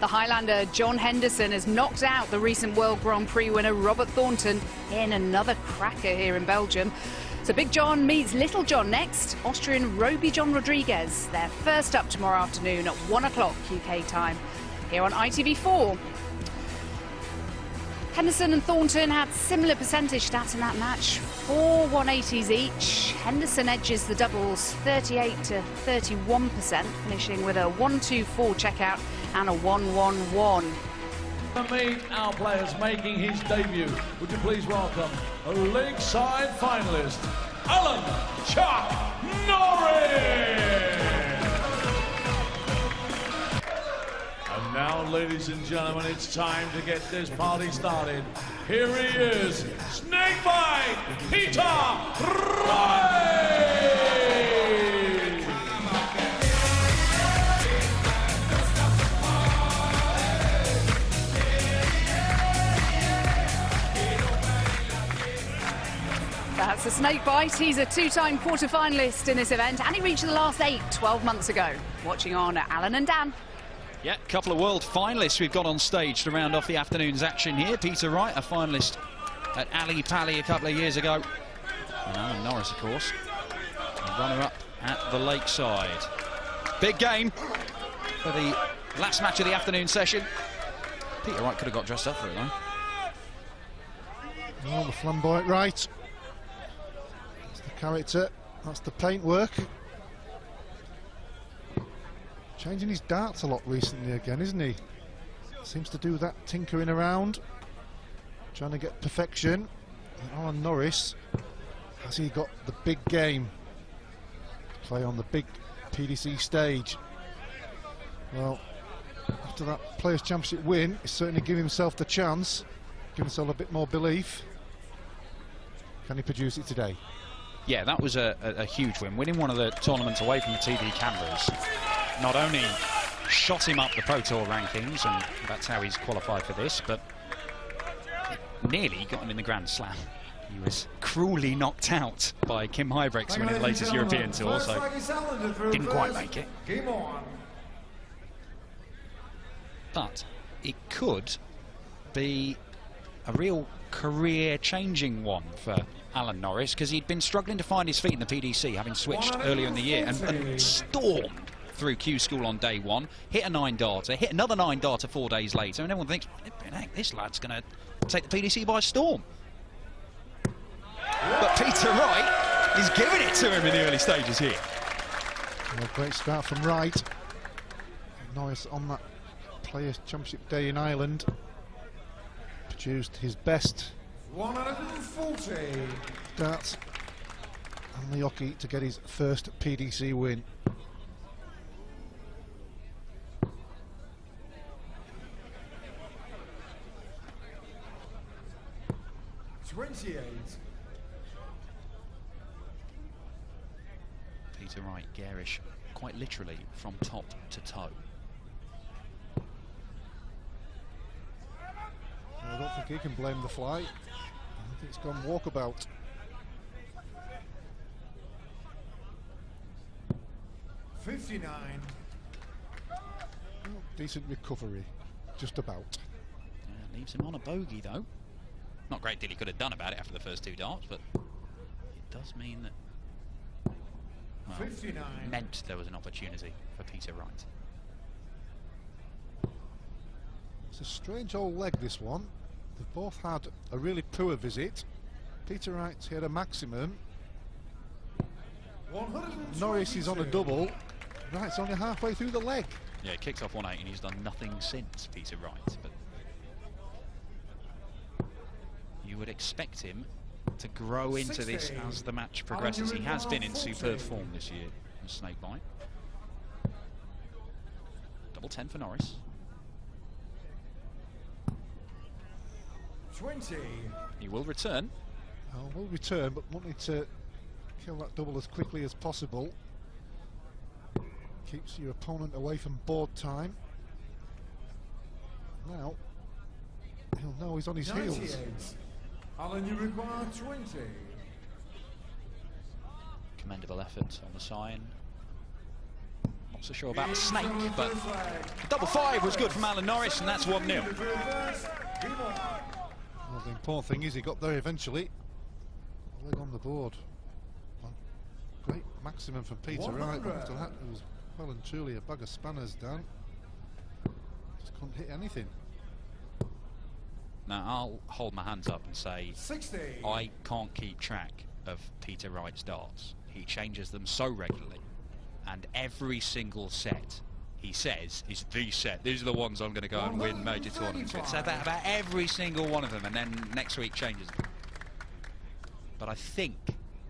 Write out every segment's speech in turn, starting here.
The Highlander John Henderson has knocked out the recent World Grand Prix winner Robert Thornton in another cracker here in Belgium. So Big John meets Little John next. Austrian Roby John Rodriguez. They're first up tomorrow afternoon at 1 o'clock UK time here on ITV4. Henderson and Thornton had similar percentage stats in that match, 4 180s each. Henderson edges the doubles 38 to 31%, finishing with a 1-2-4 checkout and a 1-1-1. To meet our players making his debut, would you please welcome a lakeside finalist, Alan "Chuck" Norris! And now, ladies and gentlemen, it's time to get this party started. Here he is, Snakebite Peter Wright! That's a snakebite. He's a two-time quarter-finalist in this event, and he reached the last 8 12 months ago. Watching on Alan and Dan. Yeah, a couple of world finalists we've got on stage to round off the afternoon's action here. Peter Wright, a finalist at Ali Pali a couple of years ago. And Alan Norris, of course, a runner-up at the Lakeside. Big game for the last match of the afternoon session. Peter Wright could have got dressed up for it, though. Oh, the flamboyant Wright. That's the character, that's the paintwork. Changing his darts a lot recently again, isn't he? Seems to do that tinkering around, trying to get perfection. And Alan Norris, has he got the big game to play on the big PDC stage? Well, after that Players' Championship win, he's certainly giving himself the chance, giving himself a bit more belief. Can he produce it today? Yeah, that was a huge win. Winning one of the tournaments away from the TV cameras not only shot him up the Pro Tour rankings, and that's how he's qualified for this, but nearly got him in the Grand Slam. He was cruelly knocked out by Kim Huybrechts winning the latest European Tour, so didn't quite make it. But it could be a real career-changing one for Alan Norris, because he'd been struggling to find his feet in the PDC, having switched earlier in the year, and stormed through Q School on day one, hit a 9-darter, hit another 9-darter 4 days later, and everyone thinks, heck, this lad's going to take the PDC by storm. But Peter Wright is giving it to him in the early stages here. Well, great start from Wright. Norris on that Players' Championship day in Ireland produced his best 140 darts and the hockey to get his first PDC win. Peter Wright, garish, quite literally from top to toe. I don't think he can blame the fly. I think it's gone walkabout. Oh, decent recovery, just about. Yeah, leaves him on a bogey though. Not a great deal he could have done about it after the first 2 darts, but it does mean that, well, meant there was an opportunity for Peter Wright. It's a strange old leg, this one. They've both had a really poor visit. Peter Wright's hit a maximum. Norris is on a double. Wright's only halfway through the leg. Yeah, kicked off 1-8 and he's done nothing since, Peter Wright. But you would expect him to grow into this as the match progresses. He has been in superb form this year in Snakebite. Double 10 for Norris. 20. He will return. Will return, but wanted to kill that double as quickly as possible. Keeps your opponent away from board time. Now he'll know he's on his heels. Alan, you require 20. Commendable effort on the sign. Not so sure about the snake, but the double 5 was good from Alan Norris, and that's 1-0. Well, the important thing is he got there eventually. A leg on the board. Well, great maximum from Peter Wright, but after that it was well and truly a bag of spanners down. Just couldn't hit anything. Now, I'll hold my hands up and say 60. I can't keep track of Peter Wright's darts. He changes them so regularly, and every single set he says is the set. These are the ones I'm going to go and win major tournaments with. So about every single one of them, and then next week changes them. But I think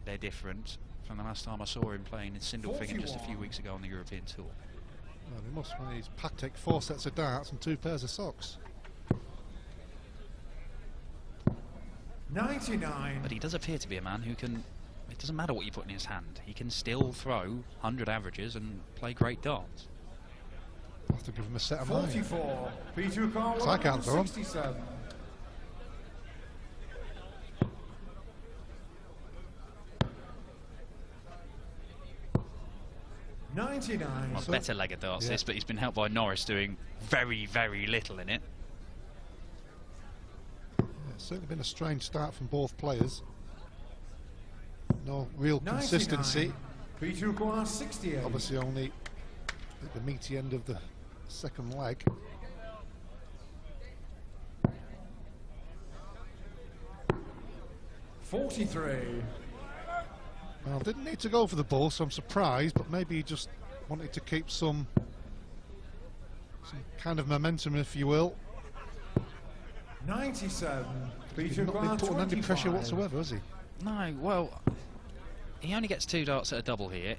they're different from the last time I saw him playing in Sindelfingen just a few weeks ago on the European Tour. Well, he must when he's Patek 4 sets of darts and 2 pairs of socks. 99. But he does appear to be a man who can, it doesn't matter what you put in his hand, he can still throw 100 averages and play great darts. I'll have to give him a set of mine. 44. Peter Carl. So I can't throw him. 67. $99. Well, better leg of darts this, but he's been helped by Norris doing very, very little in it. Yeah, it's certainly been a strange start from both players. No real consistency. Peter Carl 68. Obviously only at the meaty end of the second leg. $43. Well, didn't need to go for the ball, so I'm surprised, but maybe he just wanted to keep some kind of momentum, if you will. 97. He's Peter not been Carl put on any pressure 25. whatsoever, has he? No, well, he only gets 2 darts at a double here,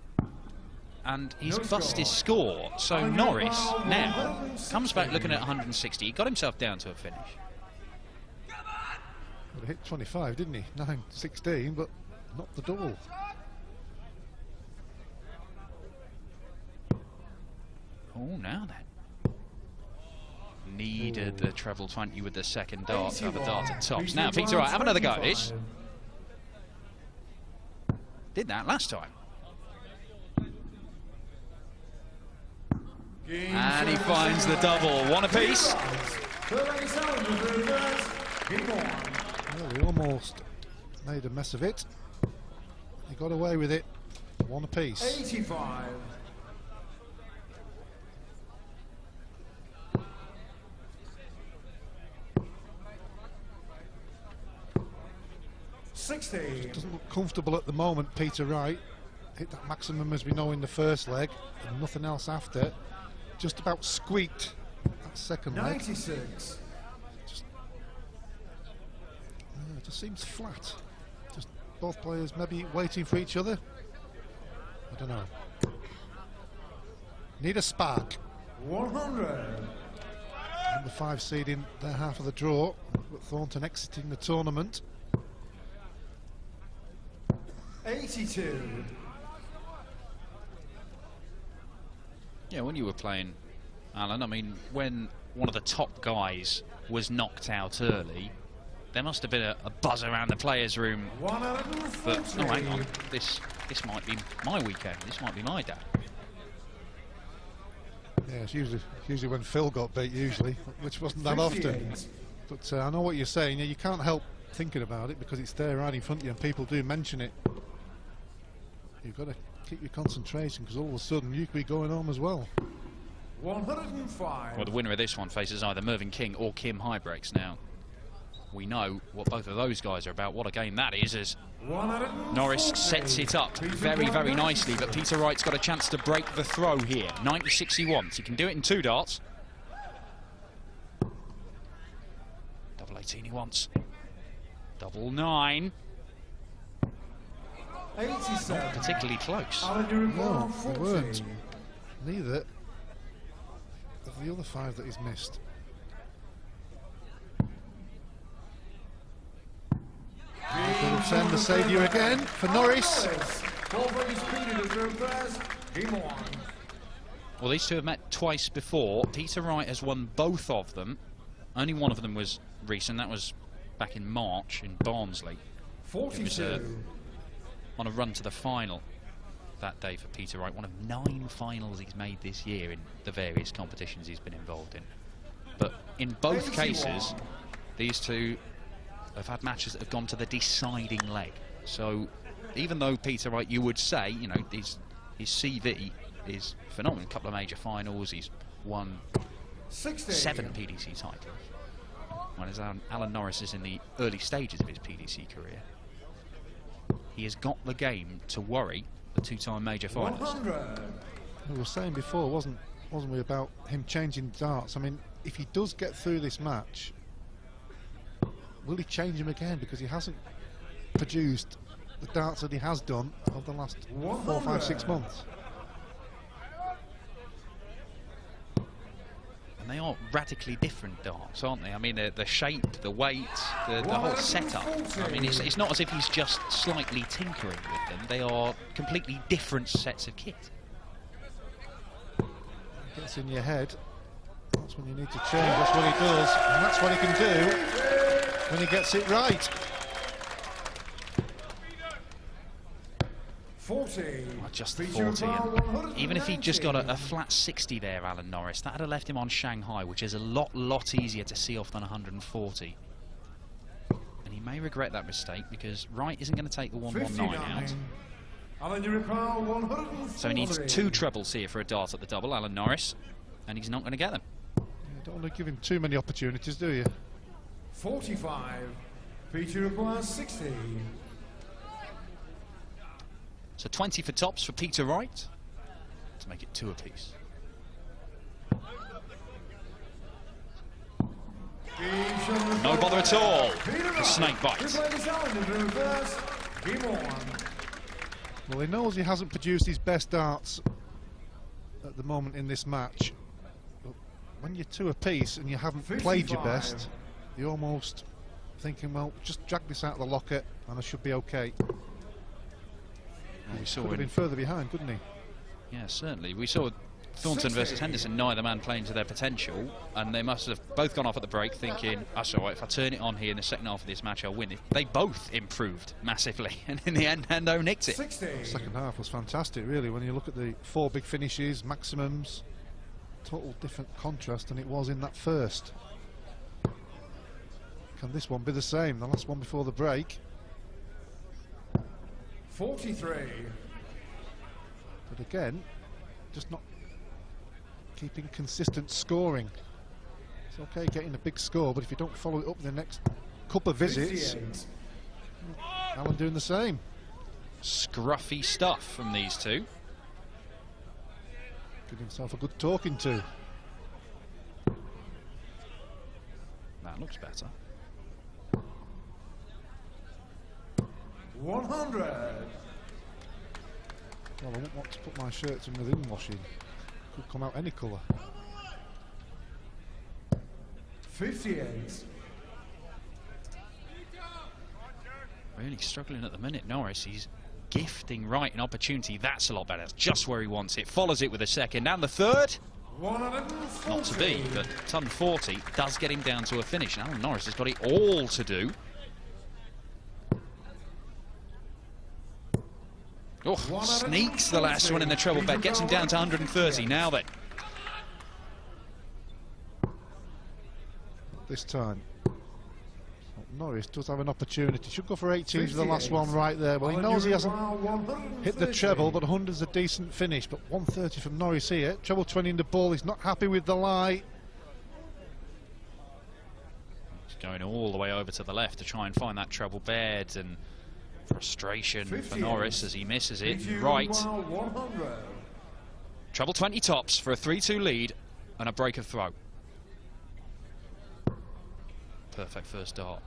and he's No bust his score. So On your Norris ball, now 160. comes back looking at 160. He got himself down to a finish. Well, he hit 25, didn't he? 9-16, but not the double. Oh, now then. Needed the treble 20 with the second dart to have a dart at tops. Now, Peter Wright, have another go at this. Did that last time. And he finds the double. 1 apiece. Well, he almost made a mess of it. He got away with it. 1 apiece. 85. $60. Doesn't look comfortable at the moment, Peter Wright. Hit that maximum, as we know, in the first leg, and nothing else after. Just about squeaked that second leg. 96. It just seems flat. Just both players maybe waiting for each other. I don't know. Need a spark. 100. Number 5 seed in their half of the draw, but Thornton exiting the tournament. 82. Yeah, when you were playing, Alan, I mean, when one of the top guys was knocked out early, there must have been a buzz around the players' room. But, oh, hang on, this might be my weekend, this might be my day. Yeah, it's usually when Phil got beat, which wasn't that often. But I know what you're saying. You can't help thinking about it because it's there right in front of you and people do mention it. You've got to keep your concentration because all of a sudden you could be going home as well. 105. Well, the winner of this one faces either Mervyn King or Kim Highbreaks. Now, we know what both of those guys are about. What a game that is, as Norris sets it up very, very nicely, but Peter Wright's got a chance to break the throw here. 90-6 he wants. He can do it in 2 darts. Double 18 he wants. Double 9. 87. Particularly close. No, they weren't. Neither of the other 5 that he's missed. Going to send the saviour again for Norris. Well, these two have met twice before. Peter Wright has won both of them. Only one of them was recent. That was back in March in Barnsley. 42. On a run to the final. that day for Peter Wright. One of 9 finals he's made this year in the various competitions he's been involved in. But in both cases, these two have had matches that have gone to the deciding leg. So even though Peter Wright, you would say, you know, his CV is phenomenal. A couple of major finals, he's won 7 PDC titles. Whereas Alan Norris is in the early stages of his PDC career. He has got the game to worry the 2-time major finalist. We were saying before, wasn't we, about him changing darts? I mean, if he does get through this match, will he change him again? Because he hasn't produced the darts that he has done over the last 4, 5, 6 months. And they are radically different darts, aren't they? I mean, the shape, the weight, the whole setup. I mean, it's not as if he's just slightly tinkering with them. They are completely different sets of kit. Gets in your head, that's when you need to change. That's what he does, and that's what he can do when he gets it right. 40. Well, just the 40. And even if he just got a flat 60 there, Alan Norris, that would have left him on Shanghai, which is a lot easier to see off than 140. And he may regret that mistake, because Wright isn't going to take the 119 out. So he needs 2 trebles here for a dart at the double, Alan Norris, and he's not going to get them. You don't want to give him too many opportunities, do you? 45. Peter requires 60. So 20 for tops for Peter Wright to make it 2 apiece. No bother at all. The snake bite. Well, he knows he hasn't produced his best darts at the moment in this match. But when you're 2 apiece and you haven't 55. Played your best, you're almost thinking, well, just drag this out of the locket and I should be okay. Well, we saw could have been further behind, couldn't he? Yeah, certainly. We saw Thornton versus Henderson, neither man playing to their potential, and they must have both gone off at the break thinking, that's all right, if I turn it on here in the second half of this match, I'll win it. They both improved massively, and in the end, Hendo nicked it. 60. The second half was fantastic, really, when you look at the 4 big finishes, maximums, total different contrast than it was in that first. Can this one be the same? The last one before the break. 43. But again, just not keeping consistent scoring. It's okay getting a big score, but if you don't follow it up the next couple of visits, 58. Alan doing the same. Scruffy stuff from these two. Give himself a good talking to. That looks better. 100. Well, I wouldn't want to put my shirts in within washing. Could come out any colour. 58. Really struggling at the minute, Norris. He's gifting Wright an opportunity. That's a lot better. That's just where he wants it. Follows it with a second. And the third? 140. Not to be, but ton 40 does get him down to a finish. And Alan Norris has got it all to do. Oh, sneaks the last one in the treble bet, gets him down to 130. Now then. This time, Norris does have an opportunity. Should go for 18 with the last one right there. Well, he knows he hasn't hit the treble, but 100's a decent finish. But 130 from Norris here. Treble 20 in the ball. He's not happy with the lie. He's going all the way over to the left to try and find that treble bed, and frustration for Norris as he misses it. Right. Treble 20 tops for a 3-2 lead and a break of throw. Perfect first dart.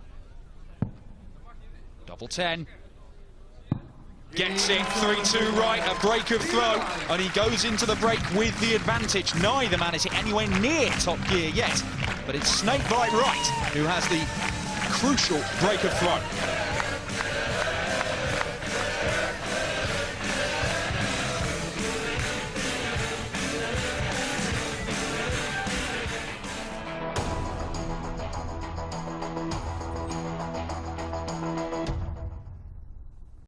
Double 10. Gets it, 3-2 right, a break of throw, and he goes into the break with the advantage. Neither man is anywhere near top gear yet, but it's Snakebite Wright who has the crucial break of throw.